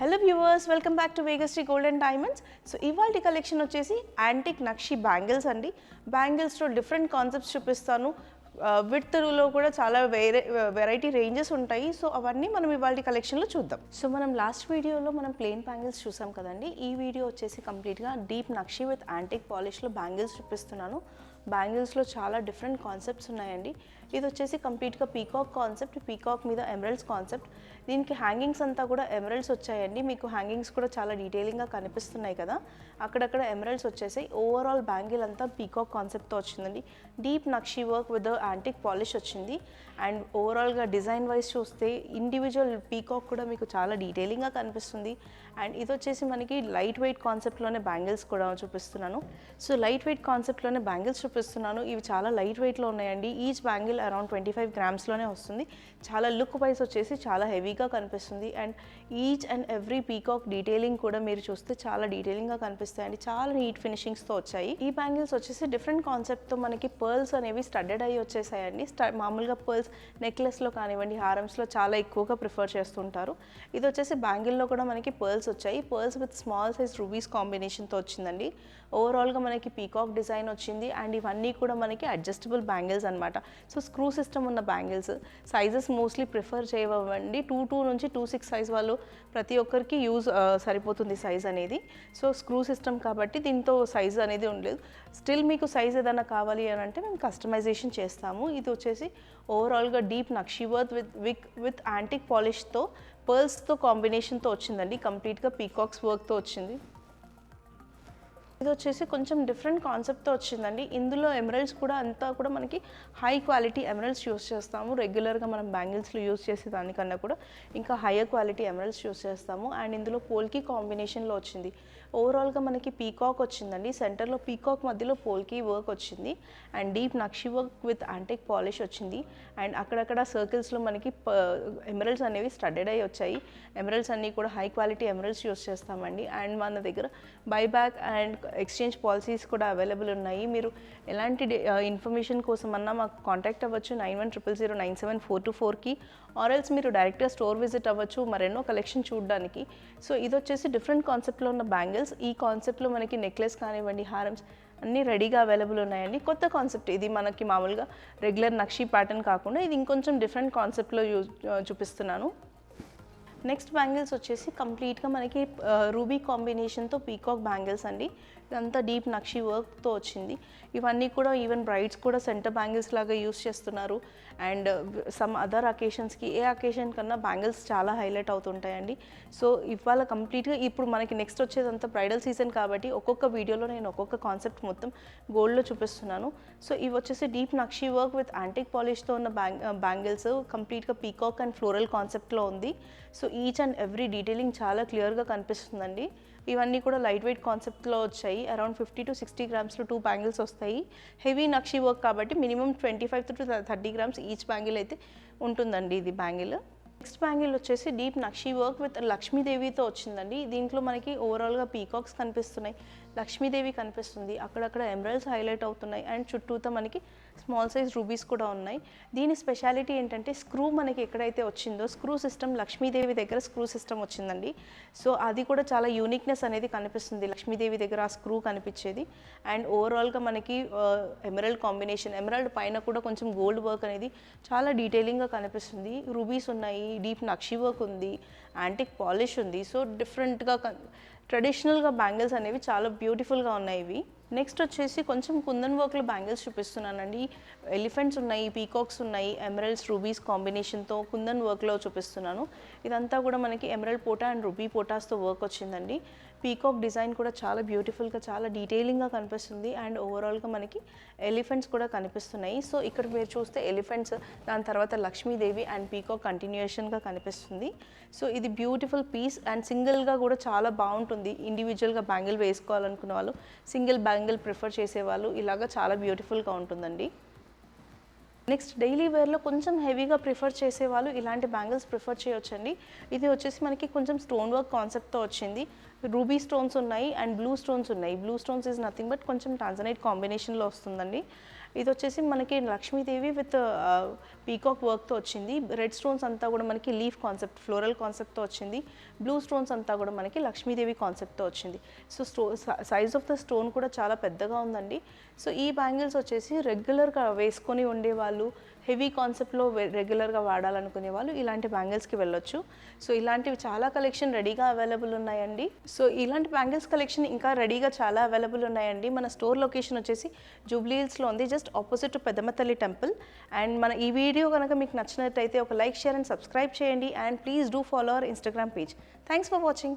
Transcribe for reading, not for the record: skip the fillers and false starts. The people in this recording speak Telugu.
Hello viewers, welcome back to Vegasri gold and diamonds. So ఇవాళ కలెక్షన్ వచ్చేసి యాంటిక్ నక్షి బ్యాంగిల్స్ అండి. బ్యాంగిల్స్లో డిఫరెంట్ కాన్సెప్ట్స్ చూపిస్తాను. విడ్త్లో కూడా చాలా వెరైటీ రేంజెస్ ఉంటాయి. సో అవన్నీ మనం ఇవాళ కలెక్షన్లో చూద్దాం. సో మనం లాస్ట్ వీడియోలో మనం ప్లెయిన్ బ్యాంగిల్స్ చూసాం కదండి. ఈ వీడియో వచ్చేసి కంప్లీట్గా డీప్ నక్షి విత్ యాంటిక్ పాలిష్లో బ్యాంగిల్స్ చూపిస్తున్నాను. బ్యాంగిల్స్లో చాలా డిఫరెంట్ కాన్సెప్ట్స్ ఉన్నాయండి. ఇది వచ్చేసి కంప్లీట్గా పీకాక్ కాన్సెప్ట్, పీకాక్ మీద ఎమరల్డ్స్ కాన్సెప్ట్. దీనికి హ్యాంగింగ్స్ అంతా కూడా ఎమరల్డ్స్ వచ్చాయండి. మీకు హ్యాంగింగ్స్ కూడా చాలా డీటెయిలింగ్గా కనిపిస్తున్నాయి కదా, అక్కడక్కడ ఎమరల్డ్స్ వచ్చేసాయి. ఓవరాల్ బ్యాంగిల్ అంతా పీకాక్ కాన్సెప్ట్తో వచ్చిందండి. డీప్ నక్షి వర్క్ విత్ యాంటిక్ పాలిష్ వచ్చింది. అండ్ ఓవరాల్గా డిజైన్ వైజ్ చూస్తే ఇండివిజువల్ పీకాక్ కూడా మీకు చాలా డీటెయిలింగ్గా కనిపిస్తుంది. అండ్ ఇది వచ్చేసి మనకి లైట్ వెయిట్ కాన్సెప్ట్లోనే బ్యాంగిల్స్ కూడా చూపిస్తున్నాను. సో లైట్ వెయిట్ కాన్సెప్ట్లోనే బ్యాంగిల్స్ చూపిస్తున్నాను. ఇవి చాలా లైట్ వెయిట్లో ఉన్నాయండి. ఈచ్ బ్యాంగిల్ అరౌండ్ 25 గ్రామ్స్లోనే వస్తుంది. చాలా లుక్ వైజ్ వచ్చేసి చాలా హెవీగా కనిపిస్తుంది. And each and every peacock detailing కూడా మీరు చూస్తే చాలా డీటెయిలింగ్గా కనిపిస్తాయండి. చాలా నీట్ ఫినిషింగ్స్తో వచ్చాయి. ఈ బ్యాంగిల్స్ వచ్చేసి డిఫరెంట్ కాన్సెప్ట్తో మనకి పర్ల్స్ అనేవి స్టడ్డెడ్ అయ్యి వచ్చేసాయండి. మామూలుగా పర్ల్స్ నెక్లెస్లో కానివ్వండి, హారమ్స్లో చాలా ఎక్కువగా ప్రిఫర్ చేస్తుంటారు. ఇది వచ్చేసి బ్యాంగిల్లో కూడా మనకి పర్ల్స్ వచ్చాయి. Pearls with small size rubies కాంబినేషన్తో వచ్చిందండి. ఓవరాల్గా మనకి పీకాక్ డిజైన్ వచ్చింది. అండ్ ఇవన్నీ కూడా మనకి అడ్జస్టబుల్ బ్యాంగిల్స్ అనమాట. సో స్క్రూ సిస్టమ్ ఉన్న బ్యాంగిల్స్. సైజెస్ మోస్ట్లీ ప్రిఫర్ చేయవండి. 2 నుంచి 2.6 సైజ్ వాళ్ళు ప్రతి ఒక్కరికి సరిపోతుంది సైజ్ అనేది. సో స్క్రూ సిస్టమ్ కాబట్టి దీంతో సైజ్ అనేది ఉండలేదు. స్టిల్ మీకు సైజ్ ఏదైనా కావాలి అని అంటే మేము కస్టమైజేషన్ చేస్తాము. ఇది వచ్చేసి ఓవరాల్గా డీప్ నక్షి వర్క్ విత్ యాంటిక్ పాలిష్తో పర్ల్స్తో కాంబినేషన్తో వచ్చిందండి. కంప్లీట్గా పీకాక్స్ వర్క్తో వచ్చింది. ఇది వచ్చేసి కొంచెం డిఫరెంట్ కాన్సెప్ట్తో వచ్చిందండి. ఇందులో ఎమరల్డ్స్ కూడా అంతా కూడా మనకి హై క్వాలిటీ ఎమరల్డ్స్ యూస్ చేస్తాము. రెగ్యులర్గా మనం బ్యాంగిల్స్లో యూస్ చేసే దానికన్నా కూడా ఇంకా హయ్యర్ క్వాలిటీ ఎమరల్డ్స్ యూస్ చేస్తాము. అండ్ ఇందులో పోల్కీ కాంబినేషన్లో వచ్చింది. ఓవరాల్గా మనకి పీకాక్ వచ్చిందండి. సెంటర్లో పీకాక్ మధ్యలో పోల్కీ వర్క్ వచ్చింది. అండ్ డీప్ నక్షి వర్క్ విత్ యాంటిక్ పాలిష్ వచ్చింది. అండ్ అక్కడక్కడ సర్కిల్స్లో మనకి ఎమరల్డ్స్ అనేవి స్టడ్డెడ్ అయ్యి వచ్చాయి. ఎమరల్డ్స్ అన్నీ కూడా హై క్వాలిటీ ఎమరల్డ్స్ యూస్ చేస్తామండి. అండ్ మన దగ్గర బైబ్యాక్ అండ్ ఎక్స్చేంజ్ పాలసీస్ కూడా అవైలబుల్ ఉన్నాయి. మీరు ఎలాంటి ఇన్ఫర్మేషన్ కోసం అన్నా మాకు కాంటాక్ట్ అవ్వచ్చు 9100097424కి. ఆర్ఎల్స్ మీరు డైరెక్ట్గా స్టోర్ విజిట్ అవ్వచ్చు మరెన్నో కలెక్షన్ చూడడానికి. సో ఇది వచ్చేసి డిఫరెంట్ కాన్సెప్ట్లో ఉన్న బ్యాంగిల్స్. ఈ కాన్సెప్ట్లో మనకి నెక్లెస్ కానివ్వండి, హారమ్స్ అన్నీ రెడీగా అవైలబుల్ ఉన్నాయండి. కొత్త కాన్సెప్ట్ ఇది. మనకి మామూలుగా రెగ్యులర్ నక్షి ప్యాటర్న్ కాకుండా ఇది ఇంకొంచెం డిఫరెంట్ కాన్సెప్ట్లో చూపిస్తున్నాను. నెక్స్ట్ బ్యాంగిల్స్ వచ్చేసి కంప్లీట్గా మనకి రూబీ కాంబినేషన్తో పీకాక్ బ్యాంగిల్స్ అండి. ఇదంతా డీప్ నక్షి వర్క్తో వచ్చింది. ఇవన్నీ కూడా ఈవెన్ బ్రైడ్స్ కూడా సెంటర్ బ్యాంగిల్స్ లాగా యూస్ చేస్తున్నారు. అండ్ సమ్ అదర్ అకేషన్స్కి, ఏ అకేషన్ కన్నా బ్యాంగిల్స్ చాలా హైలైట్ అవుతుంటాయండి. సో ఇవాళ కంప్లీట్గా ఇప్పుడు మనకి నెక్స్ట్ వచ్చేదంతా బ్రైడల్ సీజన్ కాబట్టి ఒక్కొక్క వీడియోలో నేను ఒక్కొక్క కాన్సెప్ట్ మొత్తం గోల్డ్లో చూపిస్తున్నాను. సో ఇవి వచ్చేసి డీప్ నక్షి వర్క్ విత్ యాంటిక్ పాలిష్తో ఉన్న బ్యాంగిల్స్. కంప్లీట్గా పీకాక్ అండ్ ఫ్లోరల్ కాన్సెప్ట్లో ఉంది. So each and every detailing చాలా క్లియర్గా కనిపిస్తుందండి. ఇవన్నీ కూడా లైట్ వెయిట్ కాన్సెప్ట్లో వచ్చాయి. అరౌండ్ 50 to 60 గ్రామ్స్లో 2 బ్యాంగిల్స్ వస్తాయి. హెవీ నక్షి వర్క్ కాబట్టి minimum 25 to 30 grams each bangle అయితే ఉంటుందండి ఇది బ్యాంగిల్. నెక్స్ట్ బ్యాంగిల్ వచ్చేసి డీప్ నక్షి వర్క్ విత్ లక్ష్మీదేవితో వచ్చిందండి. దీంట్లో మనకి ఓవరాల్గా పీకాక్స్ కనిపిస్తున్నాయి, లక్ష్మీదేవి కనిపిస్తుంది, అక్కడక్కడ ఎమరల్డ్స్ హైలైట్ అవుతున్నాయి. అండ్ చుట్టూతో మనకి స్మాల్ సైజ్ రూబీస్ కూడా ఉన్నాయి. దీని స్పెషాలిటీ ఏంటంటే స్క్రూ మనకి ఎక్కడైతే వచ్చిందో స్క్రూ సిస్టమ్, లక్ష్మీదేవి దగ్గర స్క్రూ సిస్టమ్ వచ్చిందండి. సో అది కూడా చాలా యూనిక్నెస్ అనేది కనిపిస్తుంది. లక్ష్మీదేవి దగ్గర ఆ స్క్రూ కనిపించేది. అండ్ ఓవరాల్గా మనకి ఎమరల్డ్ కాంబినేషన్, ఎమరల్డ్ పైన కూడా కొంచెం గోల్డ్ వర్క్ అనేది చాలా డీటెయిలింగ్గా కనిపిస్తుంది. రూబీస్ ఉన్నాయి, డీప్ నక్షి వర్క్ ఉంది, యాంటిక్ పాలిష్ ఉంది. సో డిఫరెంట్గా ట్రెడిషనల్గా బ్యాంగిల్స్ అనేవి చాలా బ్యూటిఫుల్గా ఉన్నాయి ఇవి. నెక్స్ట్ వచ్చేసి కొంచెం కుందన్ వర్క్లో బ్యాంగిల్స్ చూపిస్తున్నానండి. ఎలిఫెంట్స్ ఉన్నాయి, పీకాక్స్ ఉన్నాయి, ఎమరల్డ్స్ రూబీస్ కాంబినేషన్తో కుందన్ వర్క్లో చూపిస్తున్నాను. ఇదంతా కూడా మనకి ఎమరల్డ్ పోటా అండ్ రూబీ పోటాస్తో వర్క్ వచ్చిందండి. పీకాక్ డిజైన్ కూడా చాలా బ్యూటిఫుల్గా చాలా డీటెయిలింగ్గా కనిపిస్తుంది. అండ్ ఓవరాల్గా మనకి ఎలిఫెంట్స్ కూడా కనిపిస్తున్నాయి. సో ఇక్కడ మీరు చూస్తే ఎలిఫెంట్స్, దాని తర్వాత లక్ష్మీదేవి అండ్ పీకాక్ కంటిన్యూషన్గా కనిపిస్తుంది. సో ఇది బ్యూటిఫుల్ పీస్. అండ్ సింగిల్గా కూడా చాలా బాగుంటుంది. ఇండివిజువల్గా బ్యాంగిల్ వేసుకోవాలనుకున్న వాళ్ళు, సింగిల్ బ్యాంగిల్ ప్రిఫర్ చేసేవాళ్ళు ఇలాగా చాలా బ్యూటిఫుల్గా ఉంటుందండి. నెక్స్ట్ డైలీ వేర్లో కొంచెం హెవీగా ప్రిఫర్ చేసేవాళ్ళు ఇలాంటి బ్యాంగిల్స్ ప్రిఫర్ చేయొచ్చండి. ఇది వచ్చేసి మనకి కొంచెం స్టోన్ వర్క్ కాన్సెప్ట్తో వచ్చింది. రూబీ స్టోన్స్ ఉన్నాయి అండ్ బ్లూ స్టోన్స్ ఉన్నాయి. Blue stones is nothing but కొంచెం టాంజనైట్ కాంబినేషన్లో వస్తుందండి. ఇది వచ్చేసి మనకి లక్ష్మీదేవి విత్ పీకాక్ వర్క్తో వచ్చింది. రెడ్ స్టోన్స్ అంతా కూడా మనకి లీఫ్ కాన్సెప్ట్, ఫ్లోరల్ కాన్సెప్ట్తో వచ్చింది. బ్లూ స్టోన్స్ అంతా కూడా మనకి లక్ష్మీదేవి కాన్సెప్ట్తో వచ్చింది. So size of the stone కూడా చాలా పెద్దగా ఉందండి. సో ఈ బ్యాంగిల్స్ వచ్చేసి రెగ్యులర్గా వేసుకొని ఉండేవాళ్ళు, హెవీ కాన్సెప్ట్లో రెగ్యులర్గా వాడాలనుకునే వాళ్ళు ఇలాంటి బ్యాంగిల్స్కి వెళ్ళొచ్చు. సో ఇలాంటివి చాలా కలెక్షన్ రెడీగా అవైలబుల్ ఉన్నాయండి. సో ఇలాంటి బ్యాంగిల్స్ కలెక్షన్ ఇంకా రెడీగా చాలా అవైలబుల్ ఉన్నాయండి. మన స్టోర్ లొకేషన్ వచ్చేసి జూబ్లీ హిల్స్లో ఉంది, జస్ట్ ఆపోజిట్ టు పెద్దమ్మ తల్లి టెంపుల్. అండ్ మన ఈ వీడియో కనుక మీకు నచ్చినట్టయితే ఒక లైక్, షేర్ అండ్ సబ్స్క్రైబ్ చేయండి. And please do follow our Instagram page. Thanks for watching.